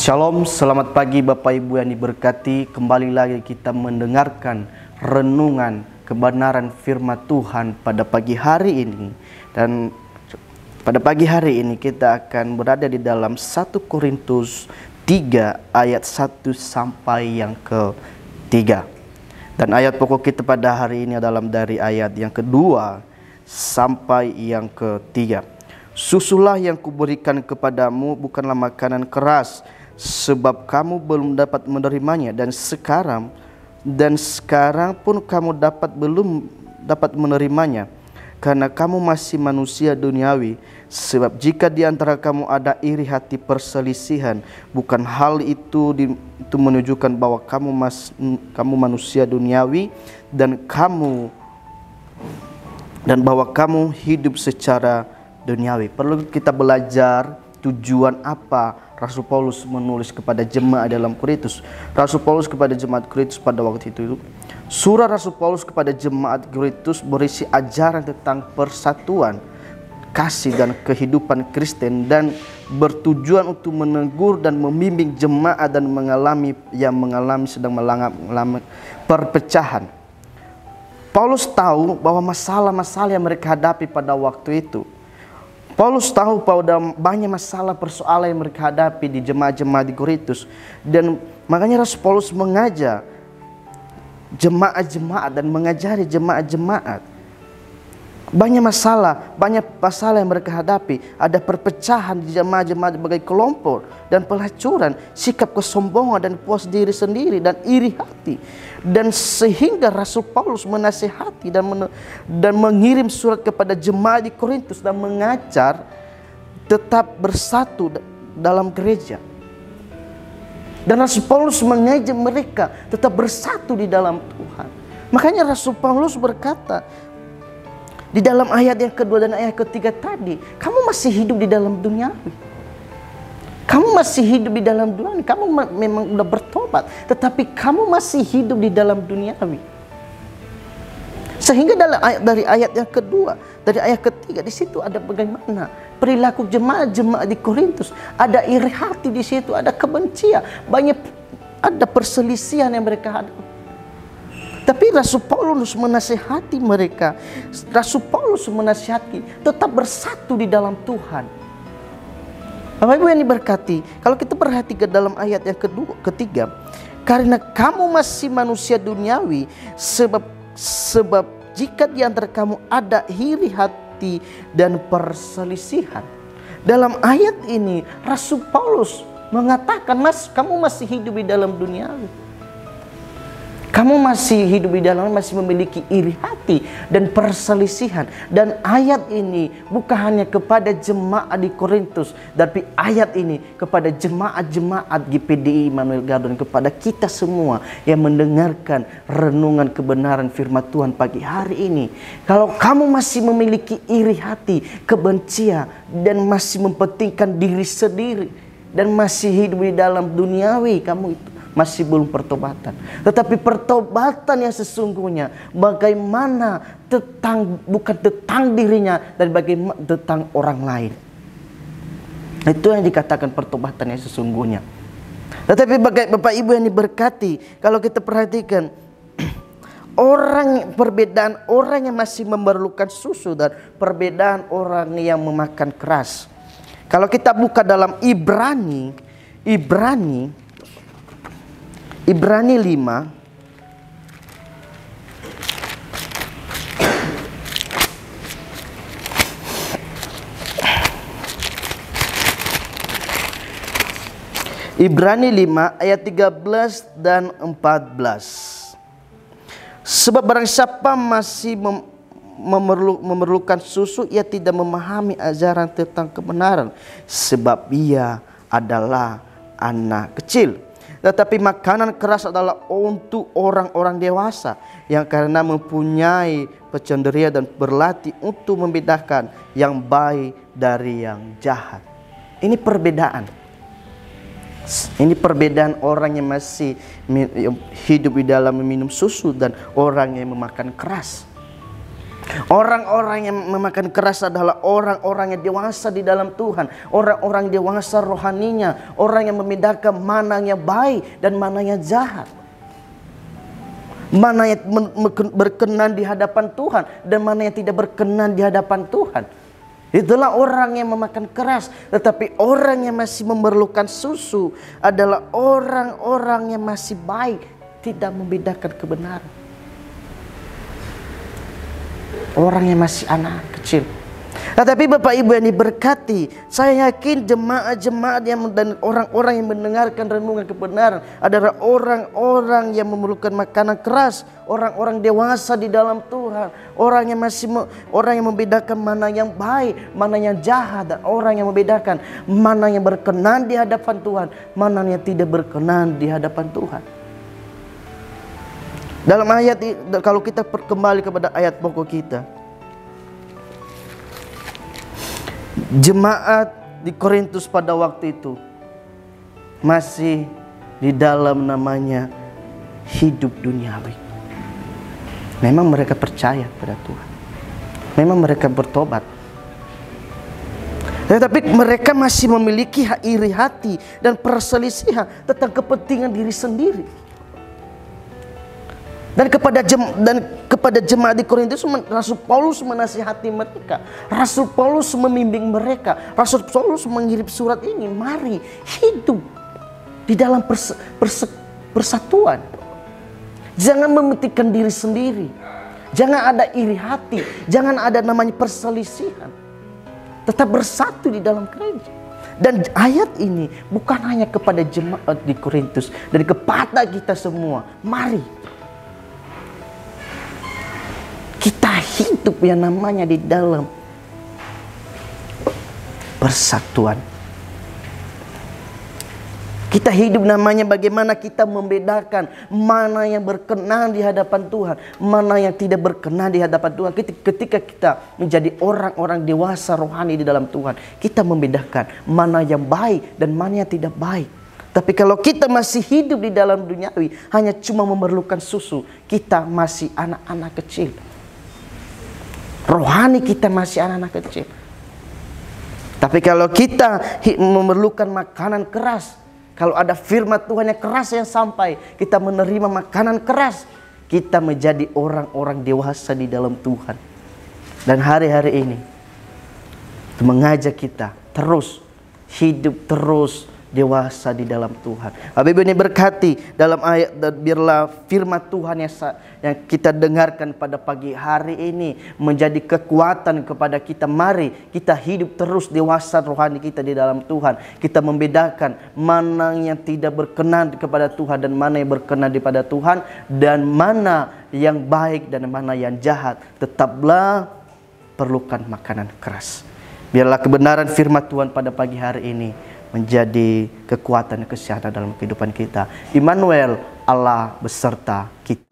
Shalom, selamat pagi Bapak Ibu yang diberkati. Kembali lagi kita mendengarkan renungan kebenaran firman Tuhan pada pagi hari ini. Dan pada pagi hari ini kita akan berada di dalam 1 Korintus 3 ayat 1 sampai yang ke-3. Dan ayat pokok kita pada hari ini adalah dari ayat yang kedua sampai yang ketiga. Susulah yang kuberikan kepadamu bukanlah makanan keras, sebab kamu belum dapat menerimanya, dan sekarang pun kamu belum dapat menerimanya, karena kamu masih manusia duniawi. Sebab jika di antara kamu ada iri hati perselisihan, bukan hal itu menunjukkan bahwa kamu manusia duniawi dan bahwa kamu hidup secara duniawi. Perlu kita belajar tujuan apa Rasul Paulus menulis kepada jemaat dalam Korintus. Rasul Paulus kepada jemaat Korintus pada waktu itu, surat Rasul Paulus kepada jemaat Korintus berisi ajaran tentang persatuan, kasih dan kehidupan Kristen, dan bertujuan untuk menegur dan membimbing jemaat dan sedang mengalami perpecahan. Paulus tahu bahwa masalah-masalah yang mereka hadapi pada waktu itu. Paulus tahu bahwa banyak masalah persoalan yang mereka hadapi di jemaat-jemaat di Korintus, dan makanya Rasul Paulus mengajak jemaat-jemaat dan mengajari jemaat-jemaat. Banyak masalah yang mereka hadapi. Ada perpecahan di jemaat-jemaat sebagai kelompok, dan pelacuran, sikap kesombongan dan puas diri sendiri, dan iri hati. Dan sehingga Rasul Paulus menasihati dan mengirim surat kepada jemaat di Korintus dan mengajar tetap bersatu dalam gereja. Dan Rasul Paulus mengajak mereka tetap bersatu di dalam Tuhan. Makanya Rasul Paulus berkata di dalam ayat yang kedua dan ayat ketiga tadi, kamu masih hidup di dalam duniawi. Kamu masih hidup di dalam dunia. Kamu memang udah bertobat, tetapi kamu masih hidup di dalam duniawi. Sehingga dari ayat yang kedua, dari ayat ketiga, di situ ada bagaimana perilaku jemaat di Korintus. Ada iri hati di situ, ada kebencian, ada perselisihan yang mereka hadapi. Tapi Rasul Paulus menasihati mereka. Rasul Paulus menasihati tetap bersatu di dalam Tuhan. Bapak Ibu yang diberkati, kalau kita perhatikan dalam ayat yang ketiga, karena kamu masih manusia duniawi, sebab jika di antara kamu ada iri hati dan perselisihan. Dalam ayat ini Rasul Paulus mengatakan, kamu masih hidup di dalam duniawi. Kamu masih hidup di dalam, masih memiliki iri hati dan perselisihan. Dan ayat ini bukan hanya kepada jemaat di Korintus, tapi ayat ini kepada jemaat-jemaat GPDI Immanuel Gardens, kepada kita semua yang mendengarkan renungan kebenaran firman Tuhan pagi hari ini. Kalau kamu masih memiliki iri hati, kebencian, dan masih mempentingkan diri sendiri, dan masih hidup di dalam duniawi, kamu itu masih belum pertobatan. Tetapi pertobatan yang sesungguhnya bagaimana bukan tentang dirinya, dan bagaimana tentang orang lain. Itu yang dikatakan pertobatan yang sesungguhnya. Tetapi Bapak Ibu yang diberkati, kalau kita perhatikan perbedaan orang yang masih memerlukan susu dan perbedaan orang yang memakan keras. Kalau kita buka dalam Ibrani 5 ayat 13 dan 14. Sebab barang siapa masih memerlukan susu, ia tidak memahami ajaran tentang kebenaran, sebab ia adalah anak kecil. Tetapi makanan keras adalah untuk orang-orang dewasa, yang karena mempunyai kecenderungan dan berlatih untuk membedakan yang baik dari yang jahat. Ini perbedaan. Ini perbedaan orang yang masih hidup di dalam meminum susu dan orang yang memakan keras. Orang-orang yang memakan keras adalah orang-orang yang dewasa di dalam Tuhan. Orang-orang dewasa rohaninya. Orang yang membedakan mana yang baik dan mana yang jahat. Mana yang berkenan di hadapan Tuhan dan mana yang tidak berkenan di hadapan Tuhan. Itulah orang yang memakan keras. Tetapi orang yang masih memerlukan susu adalah orang-orang yang masih baik, tidak membedakan kebenaran. Orang yang masih anak kecil. Tetapi Bapak Ibu yang diberkati, saya yakin jemaat-jemaat dan orang-orang yang mendengarkan renungan kebenaran adalah orang-orang yang memerlukan makanan keras, orang-orang dewasa di dalam Tuhan, orang yang membedakan mana yang baik, mana yang jahat, dan orang yang membedakan mana yang berkenan di hadapan Tuhan, mana yang tidak berkenan di hadapan Tuhan. Dalam ayat ini, kalau kita kembali kepada ayat pokok kita, jemaat di Korintus pada waktu itu masih di dalam namanya hidup duniawi. Memang mereka percaya pada Tuhan, memang mereka bertobat, tetapi mereka masih memiliki iri hati dan perselisihan tentang kepentingan diri sendiri. Dan kepada jemaat di Korintus, Rasul Paulus menasihati mereka. Rasul Paulus membimbing mereka. Rasul Paulus mengirim surat ini, mari hidup di dalam persatuan. Jangan mementingkan diri sendiri. Jangan ada iri hati. Jangan ada namanya perselisihan. Tetap bersatu di dalam gereja. Dan ayat ini bukan hanya kepada jemaat di Korintus, dan kepada kita semua. Mari kita hidup yang namanya di dalam persatuan. Kita hidup namanya bagaimana kita membedakan mana yang berkenan di hadapan Tuhan, mana yang tidak berkenan di hadapan Tuhan. Ketika kita menjadi orang-orang dewasa rohani di dalam Tuhan, kita membedakan mana yang baik dan mana yang tidak baik. Tapi kalau kita masih hidup di dalam duniawi, hanya cuma memerlukan susu, kita masih anak-anak kecil. Rohani kita masih anak-anak kecil. Tapi kalau kita memerlukan makanan keras, kalau ada firman Tuhan yang keras yang sampai, kita menerima makanan keras, kita menjadi orang-orang dewasa di dalam Tuhan. Dan hari-hari ini mengajak kita terus hidup, terus dewasa di dalam Tuhan. Bapak Ibu ini berkati dalam ayat, dan biarlah firman Tuhan yang kita dengarkan pada pagi hari ini menjadi kekuatan kepada kita. Mari kita hidup terus dewasa rohani kita di dalam Tuhan. Kita membedakan mana yang tidak berkenan kepada Tuhan dan mana yang berkenan kepada Tuhan, dan mana yang baik dan mana yang jahat. Tetaplah perlukan makanan keras. Biarlah kebenaran firman Tuhan pada pagi hari ini menjadi kekuatan dan kesehatan dalam kehidupan kita. Immanuel, Allah beserta kita.